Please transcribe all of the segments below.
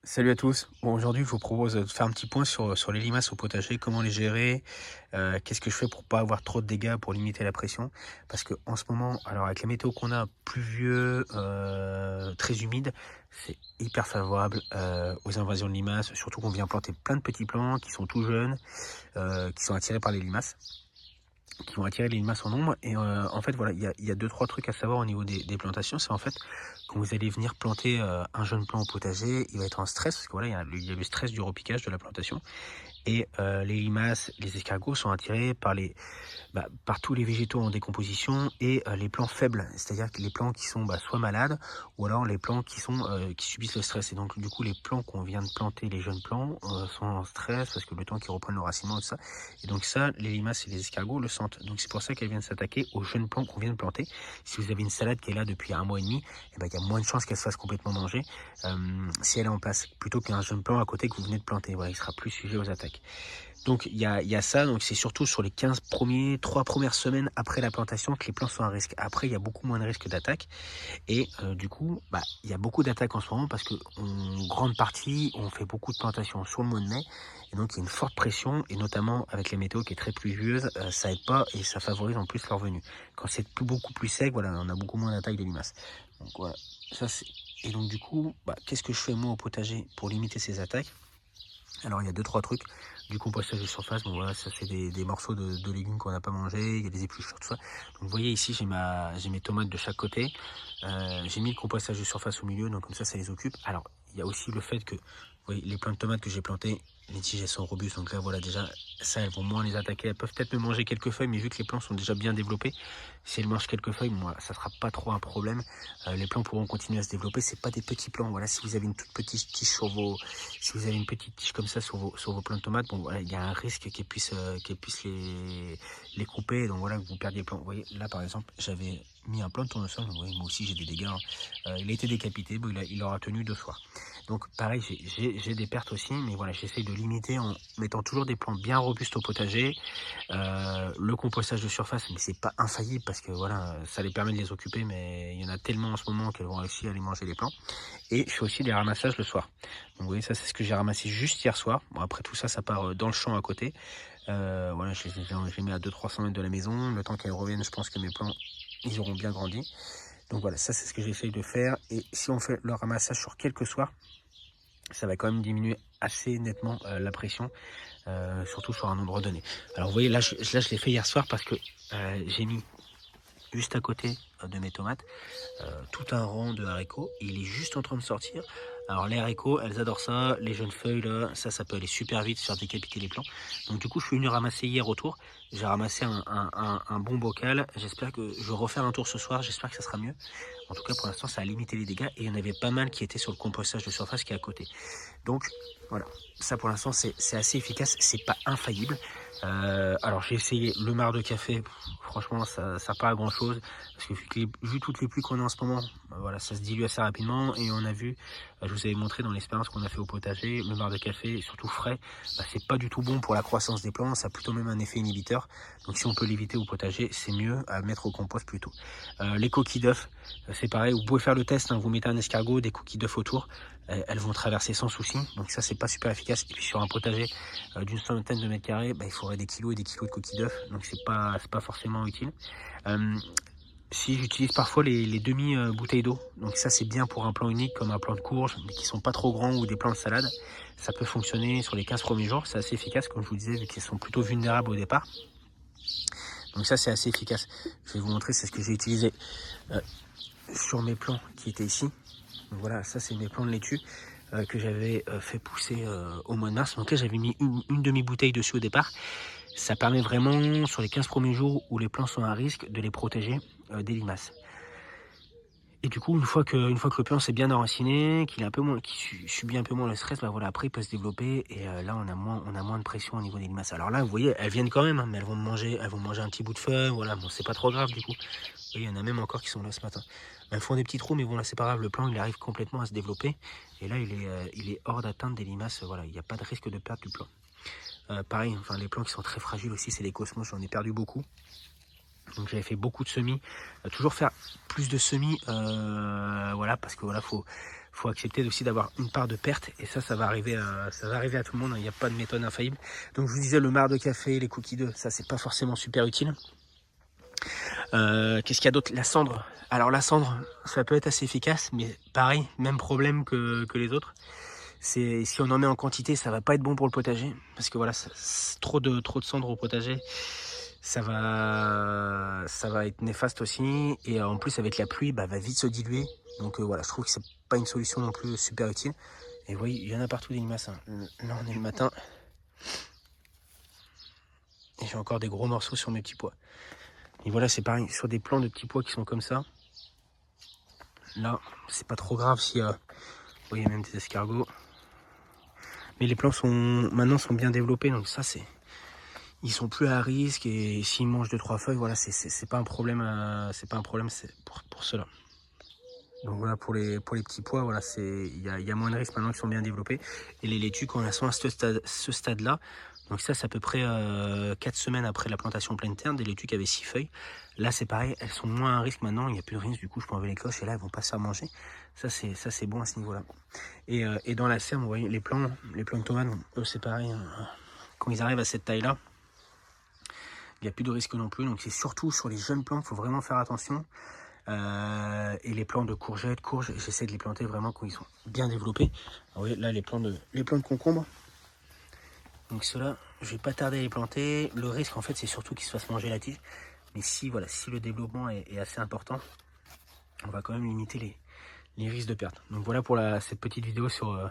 Salut à tous. Bon, aujourd'hui, je vous propose de faire un petit point sur les limaces au potager, comment les gérer, qu'est-ce que je fais pour pas avoir trop de dégâts, pour limiter la pression. Parce que en ce moment, alors avec la météo qu'on a, pluvieux, très humide, c'est hyper favorable aux invasions de limaces, surtout qu'on vient planter plein de petits plants qui sont tout jeunes, qui sont attirés par les limaces, qui vont attirer les limaces en nombre. Et en fait, voilà, il y a deux, trois trucs à savoir au niveau des plantations. C'est en fait, quand vous allez venir planter un jeune plant au potager, il va être en stress, parce que voilà, il y a le stress du repiquage de la plantation. Et les limaces, les escargots sont attirés par tous les végétaux en décomposition et les plants faibles, c'est-à-dire que les plants qui sont soit malades ou alors les plants qui subissent le stress. Et donc du coup les plants qu'on vient de planter, les jeunes plants, sont en stress parce que le temps qu'ils reprennent le racinement et tout ça. Et donc ça, les limaces et les escargots le sentent. Donc c'est pour ça qu'elles viennent s'attaquer aux jeunes plants qu'on vient de planter. Si vous avez une salade qui est là depuis un mois et demi, il y a moins de chances qu'elle se fasse complètement manger si elle est en place, plutôt qu'un jeune plant à côté que vous venez de planter. Voilà, il sera plus sujet aux attaques. Donc il y a ça, donc c'est surtout sur les 3 premières semaines après la plantation que les plants sont à risque. Après, il y a beaucoup moins de risques d'attaque. Et du coup, il y a beaucoup d'attaques en ce moment parce que en grande partie, on fait beaucoup de plantations sur le mois de mai. Et donc il y a une forte pression, et notamment avec les météos qui est très pluvieuse, ça aide pas et ça favorise en plus leur venue. Quand c'est beaucoup plus sec, voilà, on a beaucoup moins d'attaques des limaces. Donc voilà, ça c'est... Et donc du coup, qu'est-ce que je fais moi au potager pour limiter ces attaques? Alors il y a deux trois trucs, du compostage de surface. Bon voilà, ça c'est des morceaux de légumes qu'on n'a pas mangé, il y a des épluchures, tout ça. Donc vous voyez ici j'ai mes tomates de chaque côté. J'ai mis le compostage de surface au milieu, donc comme ça les occupe. Alors il y a aussi le fait que, vous voyez, les plants de tomates que j'ai plantés, les tiges elles sont robustes, donc là voilà, déjà ça elles vont moins les attaquer. Elles peuvent peut-être me manger quelques feuilles, mais vu que les plants sont déjà bien développés, si elles mangent quelques feuilles, moi ça sera pas trop un problème. Les plants pourront continuer à se développer. C'est pas des petits plants. Voilà, si vous avez une toute petite tige si vous avez une petite tige comme ça sur vos plants de tomates, bon voilà, il y a un risque qu'elles puissent les couper. Donc voilà, que vous perdiez le plant. Vous voyez, là par exemple, j'avais mis un plant de tournesol. Vous voyez, moi aussi j'ai des dégâts. Il a été décapité. Bon, il aura tenu 2 soirs. Donc pareil, j'ai des pertes aussi, mais voilà, j'essaye de limiter en mettant toujours des plants bien robustes au potager. Le compostage de surface, mais c'est pas infaillible parce que voilà, ça les permet de les occuper, mais il y en a tellement en ce moment qu'elles vont réussir à les manger les plants. Et je fais aussi des ramassages le soir. Donc vous voyez, ça c'est ce que j'ai ramassé juste hier soir. Bon, après tout ça, ça part dans le champ à côté. Voilà, je les mets à 200-300 mètres de la maison. Le temps qu'elles reviennent, je pense que mes plants, ils auront bien grandi. Donc voilà, ça c'est ce que j'essaye de faire. Et si on fait le ramassage sur quelques soirs, ça va quand même diminuer assez nettement la pression, surtout sur un nombre donné. Alors vous voyez, là je l'ai fait hier soir parce que j'ai mis juste à côté de mes tomates tout un rang de haricots. Il est juste en train de sortir. Alors les haricots, elles adorent ça. Les jeunes feuilles, là, ça peut aller super vite, faire décapiter les plants. Donc du coup, je suis venu ramasser hier autour. J'ai ramassé un bon bocal. J'espère que je vais refaire un tour ce soir. J'espère que ça sera mieux. En tout cas, pour l'instant, ça a limité les dégâts. Et il y en avait pas mal qui étaient sur le compostage de surface qui est à côté. Donc voilà, ça pour l'instant, c'est assez efficace. C'est pas infaillible. Alors j'ai essayé le marc de café. Franchement, ça sert pas à grand chose. Parce que vu toutes les pluies qu'on a en ce moment, voilà, ça se dilue assez rapidement. Et on a vu, je vous avais montré dans l'expérience qu'on a fait au potager, le marc de café, surtout frais, c'est pas du tout bon pour la croissance des plants. Ça a plutôt même un effet inhibiteur. Donc si on peut l'éviter au potager, c'est mieux à mettre au compost plutôt. Les coquilles d'œufs, c'est pareil. Vous pouvez faire le test. Vous mettez un escargot, des coquilles d'œufs autour. Elles vont traverser sans souci. Donc ça, c'est pas super efficace. Et puis sur un potager d'une centaine de mètres carrés, il faudrait des kilos et des kilos de coquilles d'œufs. Donc c'est pas forcément utile. Si j'utilise parfois les demi-bouteilles d'eau, donc ça c'est bien pour un plant unique comme un plant de courge, mais qui sont pas trop grands, ou des plants de salade. Ça peut fonctionner sur les 15 premiers jours, c'est assez efficace comme je vous disais, vu qu'ils sont plutôt vulnérables au départ. Donc ça c'est assez efficace. Je vais vous montrer, c'est ce que j'ai utilisé sur mes plants qui étaient ici. Donc voilà, ça c'est mes plants de laitue que j'avais fait pousser au mois de mars. Donc là j'avais mis une demi-bouteille dessus au départ. Ça permet vraiment, sur les 15 premiers jours où les plants sont à risque, de les protéger des limaces. Et du coup, une fois que le plant s'est bien enraciné, qu'il subit un peu moins le stress, voilà, après il peut se développer, et là on a moins de pression au niveau des limaces. Alors là, vous voyez, elles viennent quand même, mais elles vont manger un petit bout de feuille, voilà, bon, c'est pas trop grave du coup. Vous voyez, il y en a même encore qui sont là ce matin. Elles font des petits trous, mais bon là c'est pas grave, le plant il arrive complètement à se développer, et là il est hors d'atteinte des limaces, voilà, il n'y a pas de risque de perte du plant. Pareil, les plants qui sont très fragiles aussi, c'est les cosmos, j'en ai perdu beaucoup. Donc j'avais fait beaucoup de semis, toujours faire plus de semis, voilà, parce que voilà, faut accepter aussi d'avoir une part de perte. Et ça va arriver à tout le monde. Il n'y a pas de méthode infaillible. Donc je vous disais, le marc de café, les cookies d'œufs, ça c'est pas forcément super utile. Qu'est-ce qu'il y a d'autre? La cendre. Alors la cendre, ça peut être assez efficace, mais pareil, même problème que les autres. Si on en met en quantité, ça va pas être bon pour le potager, parce que voilà, trop de cendre au potager, ça va être néfaste aussi. Et en plus avec la pluie, va vite se diluer. Donc voilà, je trouve que c'est pas une solution non plus super utile. Et vous voyez, il y en a partout des limaces. Hein. Là on est le matin. Et j'ai encore des gros morceaux sur mes petits pois. Et voilà, c'est pareil, sur des plants de petits pois qui sont comme ça. Là, c'est pas trop grave s'il y a... Vous voyez, même des escargots. Mais les plants maintenant sont bien développés, donc ça c'est... Ils sont plus à risque, et s'ils mangent 2-3 feuilles, voilà, c'est pas un problème, c'est pas un problème pour cela. Donc voilà, pour les petits pois, voilà, il y a moins de risques maintenant qu'ils sont bien développés. Et les laitues, quand elles sont à ce stade-là, donc ça c'est à peu près 4 semaines après la plantation pleine terre, des laitues qui avaient 6 feuilles. Là c'est pareil, elles sont moins à risque maintenant, il n'y a plus de risque, du coup je peux enlever les cloches et là elles vont pas se faire manger. Ça c'est bon à ce niveau-là. Et dans la serre, vous voyez, les plants de tomates, eux c'est pareil, hein. Quand ils arrivent à cette taille-là, il n'y a plus de risque non plus. Donc c'est surtout sur les jeunes plants qu'il faut vraiment faire attention. Et les plants de courgettes, j'essaie de les planter vraiment quand ils sont bien développés. Vous voyez là les plants de concombre. Donc ceux-là, je vais pas tarder à les planter. Le risque en fait c'est surtout qu'ils se fassent manger la tige. Mais si le développement est assez important, on va quand même limiter les risques de perte. Donc voilà pour cette petite vidéo sur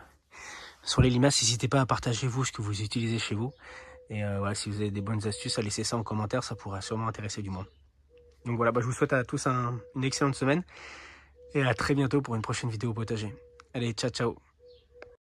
les limaces. N'hésitez pas à partager vous ce que vous utilisez chez vous. Et voilà, si vous avez des bonnes astuces, à laisser ça en commentaire, ça pourra sûrement intéresser du monde. Donc voilà, je vous souhaite à tous une excellente semaine. Et à très bientôt pour une prochaine vidéo potager. Allez, ciao ciao.